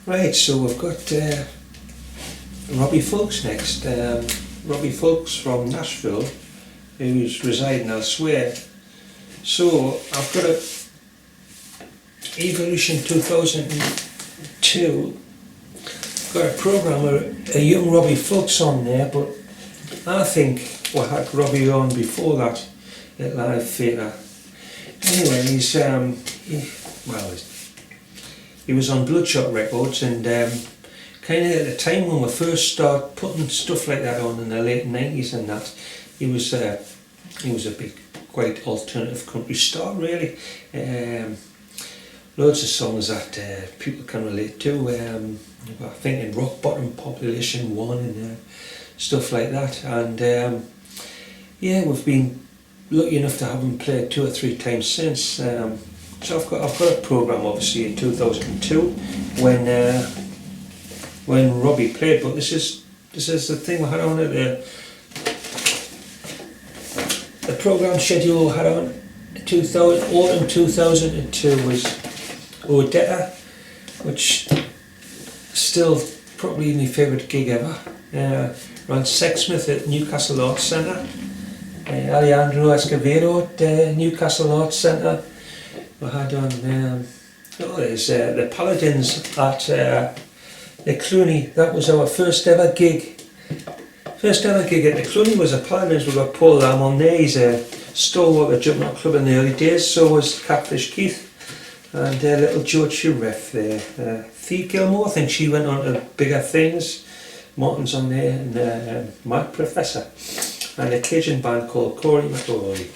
Right, so we've got Robbie Fulks next. Robbie Fulks from Nashville, who's residing elsewhere. So I've got a Evolution 2002. Got a programme with a young Robbie Fulks on there, but I think we had Robbie on before that at Live Theatre. Anyway, he was on Bloodshot Records, and kind of at the time when we first started putting stuff like that on in the late 90s and that, he was a big, quite alternative country star really. Loads of songs that people can relate to. I think in Rock Bottom, Population 1 and stuff like that. And yeah, we've been lucky enough to have him play 2 or 3 times since. So I've got a programme obviously in 2002 when Robbie played, but this is the thing we had on at the programme schedule we had on autumn 2002 was Odetta, which still probably my favourite gig ever. Ran Sexsmith at Newcastle Arts Centre, Alejandro Escovedo at Newcastle Arts Centre. We had on the Paladins at the Cluny. That was our first ever gig. First ever gig at the Cluny was the Paladins. We got Paul Lamb on there. He's a stalwart of the Jumping Club in the early days. So was Catfish Keith and little George Shuref there. Thea Gilmore, I think she went on to bigger things. Martin's on there, and Mike Professor, and a Cajun band called Corey McElroy.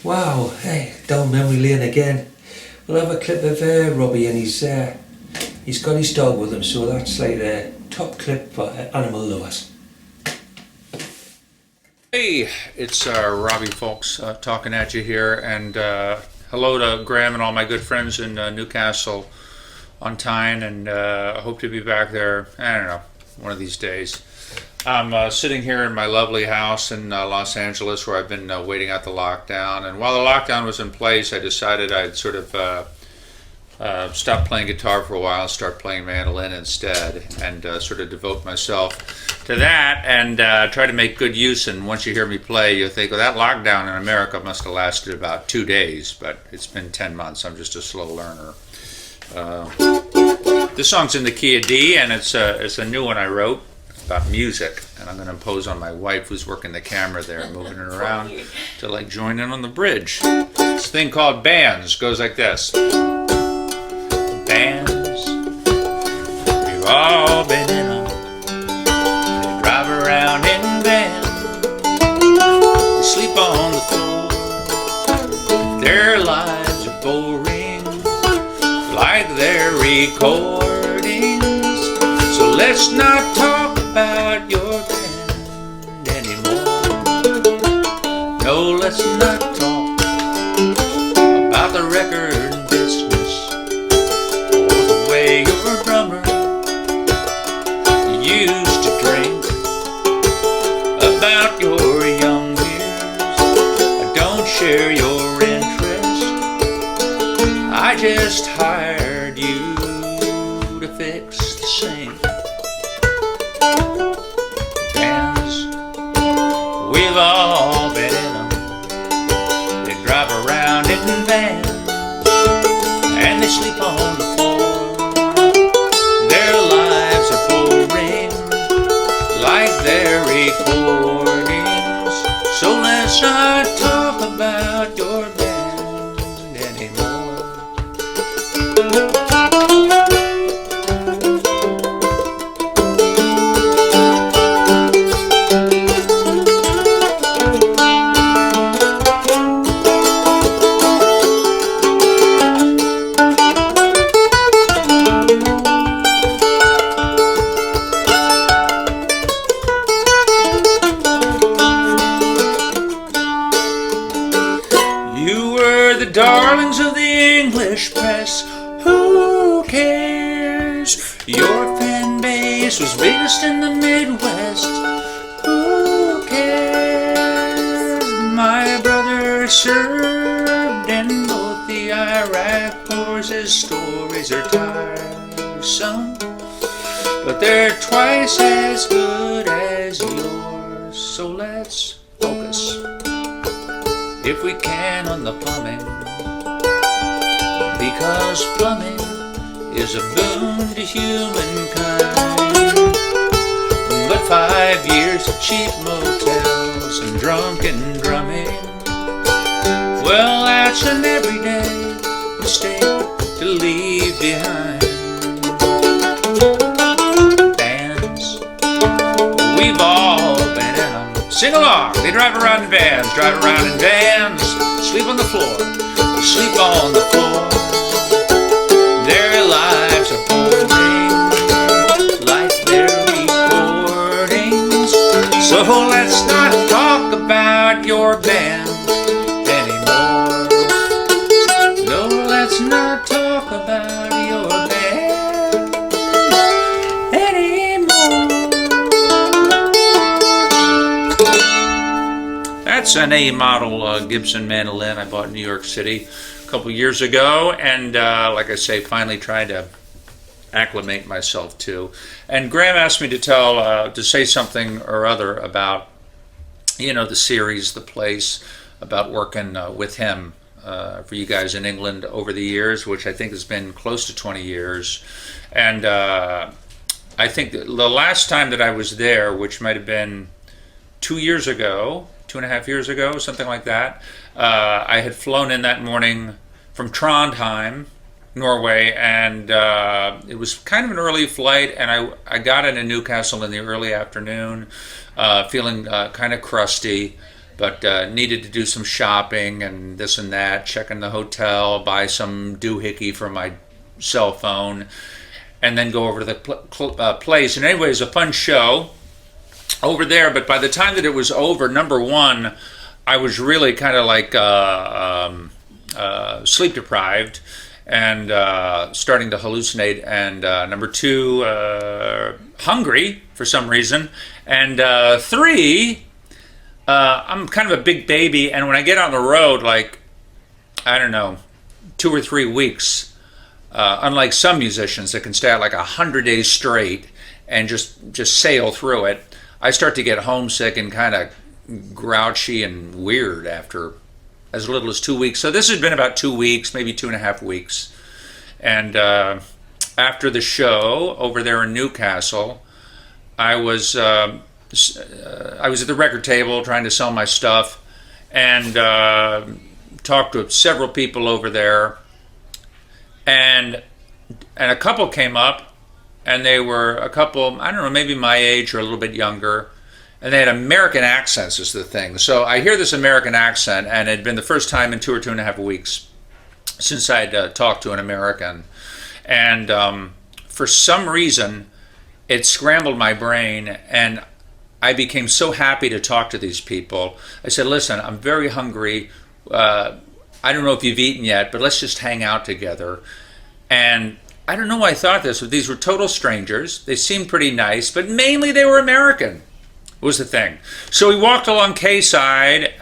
Wow, hey, down memory lane again. We'll have a clip of Robbie, and he's got his dog with him, so that's like the top clip for animal lovers. Hey, it's Robbie Fulks talking at you here, and hello to Graham and all my good friends in Newcastle on Tyne, and I hope to be back there, I don't know, one of these days. I'm sitting here in my lovely house in Los Angeles where I've been waiting out the lockdown, and while the lockdown was in place I decided I'd sort of stop playing guitar for a while and start playing mandolin instead, and sort of devote myself to that and try to make good use. And once you hear me play you'll think, well, that lockdown in America must have lasted about 2 days, but it's been 10 months. I'm just a slow learner. This song's in the key of D, and it's a new one I wrote about music, and I'm going to impose on my wife who's working the camera there, moving it around to like join in on the bridge. This thing called Bands goes like this. Bands, we've all been in them. They drive around in vans, they sleep on the floor. Their lives are boring, like their recordings. So let's not talk about your band anymore. No, let's not talk about the record business or the way your drummer used to drink, about your young years. I don't share your interest. I just hired you to fix the sink. Bands, we've all been in them. They drive around in vans, and they sleep on the floor. Their lives are boring, like their recordings. So let's not talk about your band anymore. Darlings of the English press, who cares? Your fan base was biggest in the Midwest, who cares? My brother served in both the Iraq wars, his stories are tired. some, but they're twice as good as yours. So let's focus, if we can, on the plumbing, because plumbing is a boon to humankind. But 5 years of cheap motels and drunken drumming, well, that's an everyday mistake to leave behind. Bands, we've all been in them. Sing along. They drive around in vans, sleep on the floor, sleep on the floor. Their lives are boring, like their recordings. So let's not talk about your band anymore. No, let's not talk about your band anymore. That's an A model Gibson mandolin I bought in New York City a couple years ago, and like I say, finally tried to acclimate myself to. And Graham asked me to say something or other about, the series, the place, about working with him for you guys in England over the years, which I think has been close to 20 years. And I think that the last time that I was there, which might have been 2 years ago, 2.5 years ago, something like that, I had flown in that morning from Trondheim, Norway, and it was kind of an early flight, and I got into Newcastle in the early afternoon, feeling kind of crusty, but needed to do some shopping and this and that, check in the hotel, buy some doohickey for my cell phone, and then go over to the place. And anyway, it was a fun show over there, but by the time that it was over, number one, I was really kind of like sleep deprived and starting to hallucinate, and number two, hungry for some reason, and three, I'm kind of a big baby, and when I get on the road, like, I don't know, 2 or 3 weeks, unlike some musicians that can stay out like 100 days straight and just sail through it, I start to get homesick and kind of grouchy and weird after as little as 2 weeks. So this has been about 2 weeks, maybe 2.5 weeks. And after the show over there in Newcastle, I was at the record table trying to sell my stuff, and talked to several people over there. And a couple came up, and they were a couple, I don't know, maybe my age or a little bit younger. And they had American accents is the thing. So I hear this American accent, and it had been the first time in 2 or 2.5 weeks since I'd talked to an American. And for some reason, it scrambled my brain, and I became so happy to talk to these people. I said, listen, I'm very hungry. I don't know if you've eaten yet, but let's just hang out together. And I don't know why I thought this, but these were total strangers. They seemed pretty nice, but mainly they were American. Was the thing. So we walked along Quayside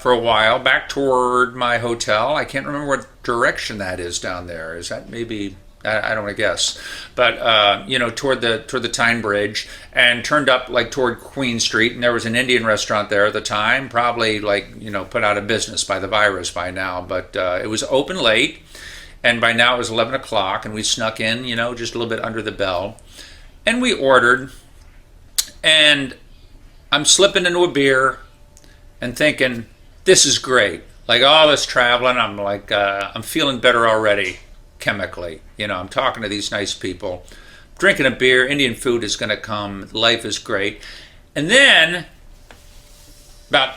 for a while, back toward my hotel. I can't remember what direction that is down there. Is that maybe, I don't want to guess, but toward the Tyne Bridge, and turned up like toward Queen Street, and there was an Indian restaurant there at the time, probably put out of business by the virus by now, but it was open late, and by now it was 11 o'clock, and we snuck in, just a little bit under the bell, and we ordered, and I'm slipping into a beer and thinking, this is great. Like all this traveling, I'm like, I'm feeling better already chemically. I'm talking to these nice people, drinking a beer, Indian food is going to come, life is great. And then, about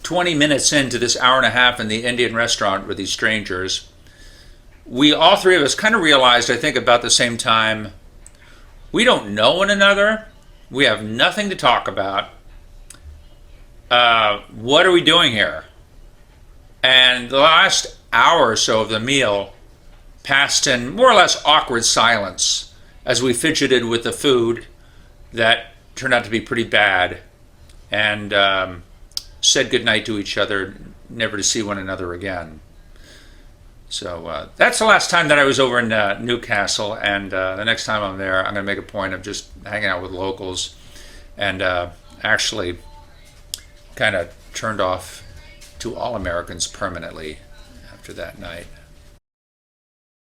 20 minutes into this hour and a half in the Indian restaurant with these strangers, we all three of us kind of realized, I think about the same time, we don't know one another. We have nothing to talk about. What are we doing here? And the last hour or so of the meal passed in more or less awkward silence as we fidgeted with the food that turned out to be pretty bad, and said goodnight to each other, never to see one another again. So that's the last time that I was over in Newcastle, and the next time I'm there, I'm going to make a point of just hanging out with locals, and actually kind of turned off to all Americans permanently after that night.